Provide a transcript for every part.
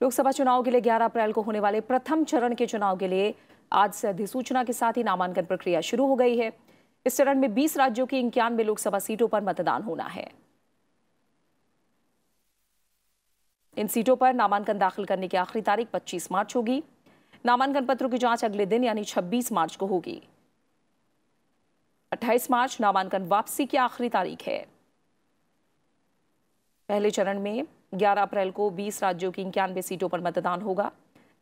लोकसभा चुनाव के लिए 11 अप्रैल को होने वाले प्रथम चरण के चुनाव के लिए आज से अधिसूचना के साथ ही नामांकन प्रक्रिया शुरू हो गई है। इस चरण में 20 राज्यों की 91 लोकसभा सीटों पर मतदान होना है। इन सीटों पर नामांकन दाखिल करने की आखिरी तारीख 25 मार्च होगी। नामांकन पत्रों की जांच अगले दिन यानी 26 मार्च को होगी। 28 मार्च नामांकन वापसी की आखिरी तारीख है। पहले चरण में 11 अप्रैल को 20 राज्यों की 91 सीटों पर मतदान होगा।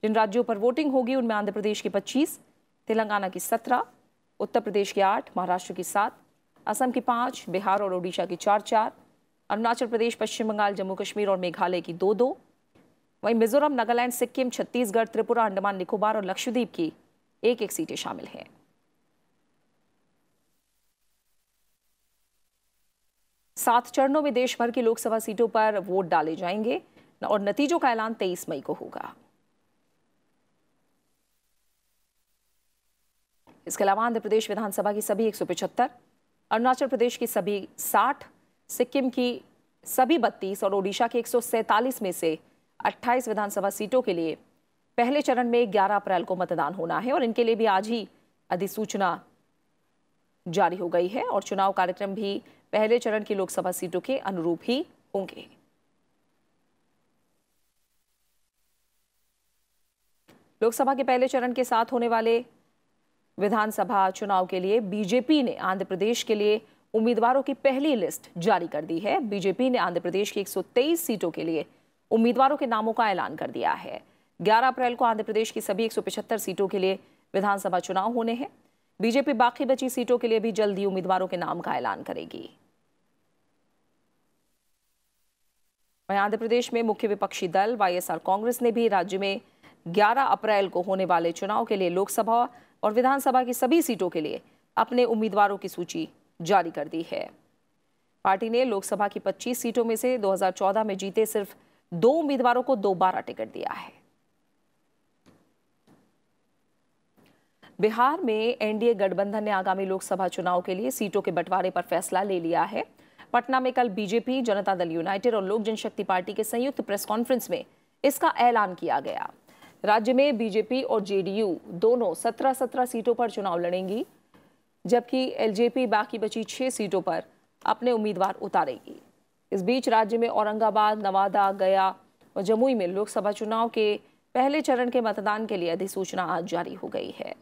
जिन राज्यों पर वोटिंग होगी उनमें आंध्र प्रदेश की 25, तेलंगाना की 17, उत्तर प्रदेश की 8, महाराष्ट्र की 7, असम की 5, बिहार और ओडिशा की 4-4, अरुणाचल प्रदेश, पश्चिम बंगाल, जम्मू कश्मीर और मेघालय की 2-2, वहीं मिजोरम, नागालैंड, सिक्किम, छत्तीसगढ़, त्रिपुरा, अंडमान निकोबार और लक्षद्वीप की 1-1 सीटें शामिल हैं। सात चरणों में देश भर की लोकसभा सीटों पर वोट डाले जाएंगे और नतीजों का ऐलान 23 मई को होगा। इसके अलावा आंध्र प्रदेश विधानसभा की सभी 175, अरुणाचल प्रदेश की सभी 60, सिक्किम की सभी 32 और ओडिशा के 147 में से 28 विधानसभा सीटों के लिए पहले चरण में 11 अप्रैल को मतदान होना है और इनके लिए भी आज ही अधिसूचना जारी हो गई है और चुनाव कार्यक्रम भी पहले चरण की लोकसभा सीटों के अनुरूप ही होंगे। लोकसभा के पहले चरण के साथ होने वाले विधानसभा चुनाव के लिए बीजेपी ने आंध्र प्रदेश के लिए उम्मीदवारों की पहली लिस्ट जारी कर दी है। बीजेपी ने आंध्र प्रदेश की 123 सीटों के लिए उम्मीदवारों के नामों का ऐलान कर दिया है। 11 अप्रैल को आंध्र प्रदेश की सभी 175 सीटों के लिए विधानसभा चुनाव होने हैं। बीजेपी बाकी बची सीटों के लिए भी जल्द ही उम्मीदवारों के नाम का ऐलान करेगी। वहीं आंध्र प्रदेश में मुख्य विपक्षी दल वाईएसआर कांग्रेस ने भी राज्य में 11 अप्रैल को होने वाले चुनाव के लिए लोकसभा और विधानसभा की सभी सीटों के लिए अपने उम्मीदवारों की सूची जारी कर दी है। पार्टी ने लोकसभा की 25 सीटों में से 2014 में जीते सिर्फ 2 उम्मीदवारों को दोबारा टिकट दिया है। बिहार में एनडीए गठबंधन ने आगामी लोकसभा चुनाव के लिए सीटों के बंटवारे पर फैसला ले लिया है। पटना में कल बीजेपी, जनता दल यूनाइटेड और लोक जनशक्ति पार्टी के संयुक्त प्रेस कॉन्फ्रेंस में इसका ऐलान किया गया। राज्य में बीजेपी और जेडीयू दोनों 17-17 सीटों पर चुनाव लड़ेंगी, जबकि एलजेपी बाकी बची 6 सीटों पर अपने उम्मीदवार उतारेगी। इस बीच राज्य में औरंगाबाद, नवादा, गया और जमुई में लोकसभा चुनाव के पहले चरण के मतदान के लिए अधिसूचना आज जारी हो गई है।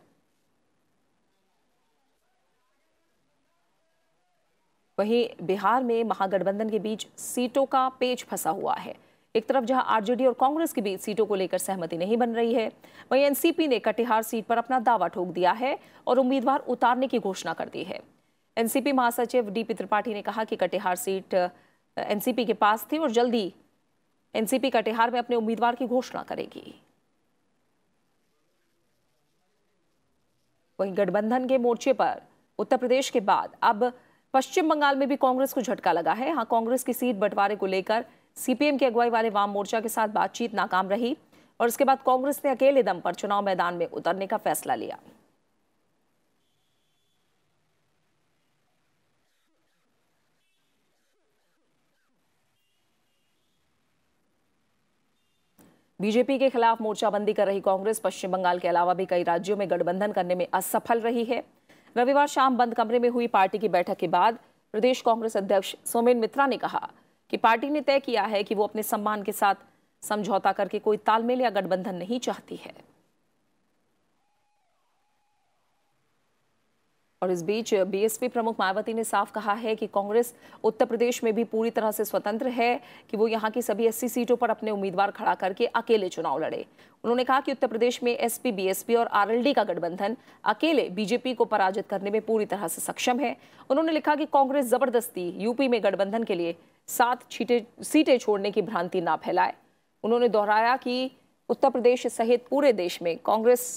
वहीं बिहार में महागठबंधन के बीच सीटों का पेच फंसा हुआ है। एक तरफ जहां आरजेडी और कांग्रेस के बीच सीटों को लेकर सहमति नहीं बन रही है, वहीं एनसीपी ने कटिहार सीट पर अपना दावा ठोक दिया है और उम्मीदवार उतारने की घोषणा कर दी है। एनसीपी महासचिव डीपी त्रिपाठी ने कहा कि कटिहार सीट एनसीपी के पास थी और जल्दी एनसीपी कटिहार में अपने उम्मीदवार की घोषणा करेगी। वहीं गठबंधन के मोर्चे पर उत्तर प्रदेश के बाद अब पश्चिम बंगाल में भी कांग्रेस को झटका लगा है। यहां कांग्रेस की सीट बंटवारे को लेकर सीपीएम की अगुवाई वाले वाम मोर्चा के साथ बातचीत नाकाम रही और इसके बाद कांग्रेस ने अकेले दम पर चुनाव मैदान में उतरने का फैसला लिया। बीजेपी के खिलाफ मोर्चाबंदी कर रही कांग्रेस पश्चिम बंगाल के अलावा भी कई राज्यों में गठबंधन करने में असफल रही है। रविवार शाम बंद कमरे में हुई पार्टी की बैठक के बाद प्रदेश कांग्रेस अध्यक्ष सोमेन मित्रा ने कहा कि पार्टी ने तय किया है कि वो अपने सम्मान के साथ समझौता करके कोई तालमेल या गठबंधन नहीं चाहती है। और इस बीच बीएसपी प्रमुख मायावती ने साफ कहा है कि कांग्रेस उत्तर प्रदेश में भी पूरी तरह से स्वतंत्र है कि वो यहां की सभी 80 सीटों पर अपने उम्मीदवार खड़ा करके अकेले चुनाव लड़े। उन्होंने कहा कि उत्तर प्रदेश में एसपी, बीएसपी और आरएलडी का गठबंधन अकेले बीजेपी को पराजित करने में पूरी तरह से सक्षम है। उन्होंने लिखा कि कांग्रेस जबरदस्ती यूपी में गठबंधन के लिए 7 सीटें छोड़ने की भ्रांति ना फैलाए। उन्होंने दोहराया कि उत्तर प्रदेश सहित पूरे देश में कांग्रेस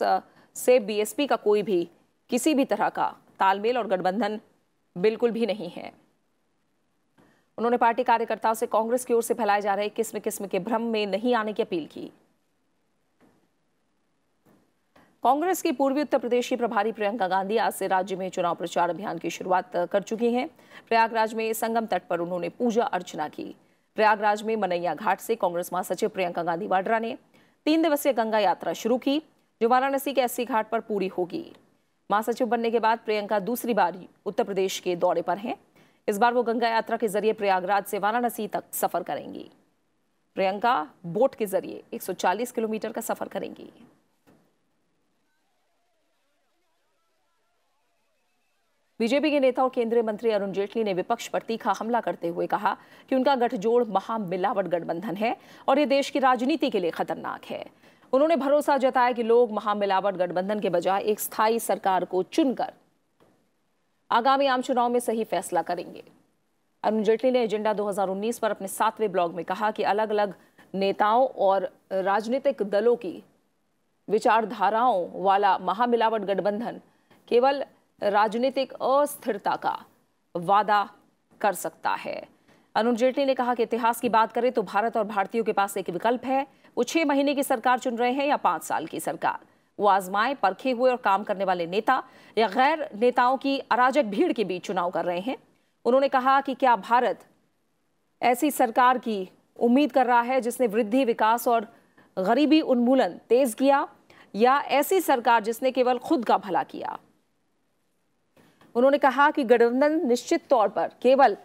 से बीएसपी का कोई भी किसी भी तरह का तालमेल और गठबंधन बिल्कुल भी नहीं है। उन्होंने पार्टी कार्यकर्ताओं से कांग्रेस की ओर से फैलाए जा रहे किस्म के भ्रम में नहीं आने की अपील की। कांग्रेस की पूर्वी उत्तर प्रदेश की प्रभारी प्रियंका गांधी आज से राज्य में चुनाव प्रचार अभियान की शुरुआत कर चुकी हैं। प्रयागराज में संगम तट पर उन्होंने पूजा अर्चना की। प्रयागराज में मनैया घाट से कांग्रेस महासचिव प्रियंका गांधी वाड्रा ने 3 दिवसीय गंगा यात्रा शुरू की, जो वाराणसी के अस्सी घाट पर पूरी होगी। महासचिव बनने के बाद प्रियंका दूसरी बार उत्तर प्रदेश के दौरे पर हैं। इस बार वो गंगा यात्रा के जरिए प्रयागराज से वाराणसी तक सफर करेंगी। प्रियंका बोट के जरिए 140 किलोमीटर का सफर करेंगी। बीजेपी के नेता और केंद्रीय मंत्री अरुण जेटली ने विपक्ष पर तीखा हमला करते हुए कहा कि उनका गठजोड़ महामिलावट गठबंधन है और ये देश की राजनीति के लिए खतरनाक है। उन्होंने भरोसा जताया कि लोग महामिलावट गठबंधन के बजाय एक स्थायी सरकार को चुनकर आगामी आम चुनाव में सही फैसला करेंगे। अरुण जेटली ने एजेंडा 2019 पर अपने 7वें ब्लॉग में कहा कि अलग अलग नेताओं और राजनीतिक दलों की विचारधाराओं वाला महामिलावट गठबंधन केवल राजनीतिक अस्थिरता का वादा कर सकता है। अरुण जेटली ने कहा कि इतिहास की बात करें तो भारत और भारतीयों के पास एक विकल्प है। वो 6 महीने की सरकार चुन रहे हैं या 5 साल की सरकार। वो आजमाए परखे हुए और काम करने वाले नेता या गैर नेताओं की अराजक भीड़ के बीच चुनाव कर रहे हैं। उन्होंने कहा कि क्या भारत ऐसी सरकार की उम्मीद कर रहा है जिसने वृद्धि, विकास और गरीबी उन्मूलन तेज किया, या ऐसी सरकार जिसने केवल खुद का भला किया। उन्होंने कहा कि गठबंधन निश्चित तौर पर केवल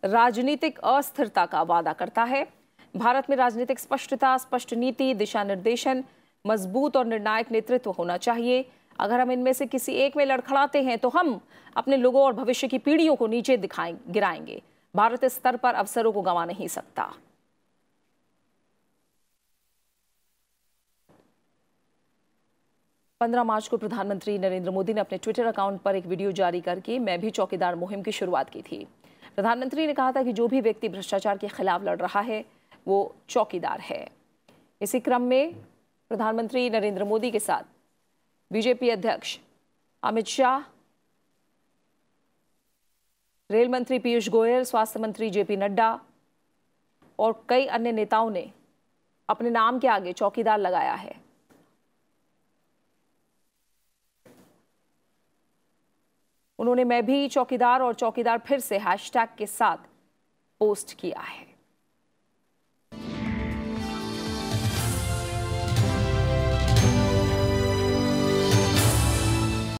राजनीतिक अस्थिरता का वादा करता है। भारत में राजनीतिक स्पष्टता, स्पष्ट नीति, दिशा निर्देशन, मजबूत और निर्णायक नेतृत्व होना चाहिए। अगर हम इनमें से किसी एक में लड़खड़ाते हैं तो हम अपने लोगों और भविष्य की पीढ़ियों को नीचे गिराएंगे। भारत इस स्तर पर अवसरों को गंवा नहीं सकता। पंद्रह मार्च को प्रधानमंत्री नरेंद्र मोदी ने अपने ट्विटर अकाउंट पर एक वीडियो जारी करके मैं भी चौकीदार मुहिम की शुरुआत की थी। प्रधानमंत्री ने कहा था कि जो भी व्यक्ति भ्रष्टाचार के खिलाफ लड़ रहा है वो चौकीदार है। इसी क्रम में प्रधानमंत्री नरेंद्र मोदी के साथ बीजेपी अध्यक्ष अमित शाह, रेल मंत्री पीयूष गोयल, स्वास्थ्य मंत्री जेपी नड्डा और कई अन्य नेताओं ने अपने नाम के आगे चौकीदार लगाया है। उन्होंने मैं भी चौकीदार और चौकीदार फिर से हैशटैग के साथ पोस्ट किया है।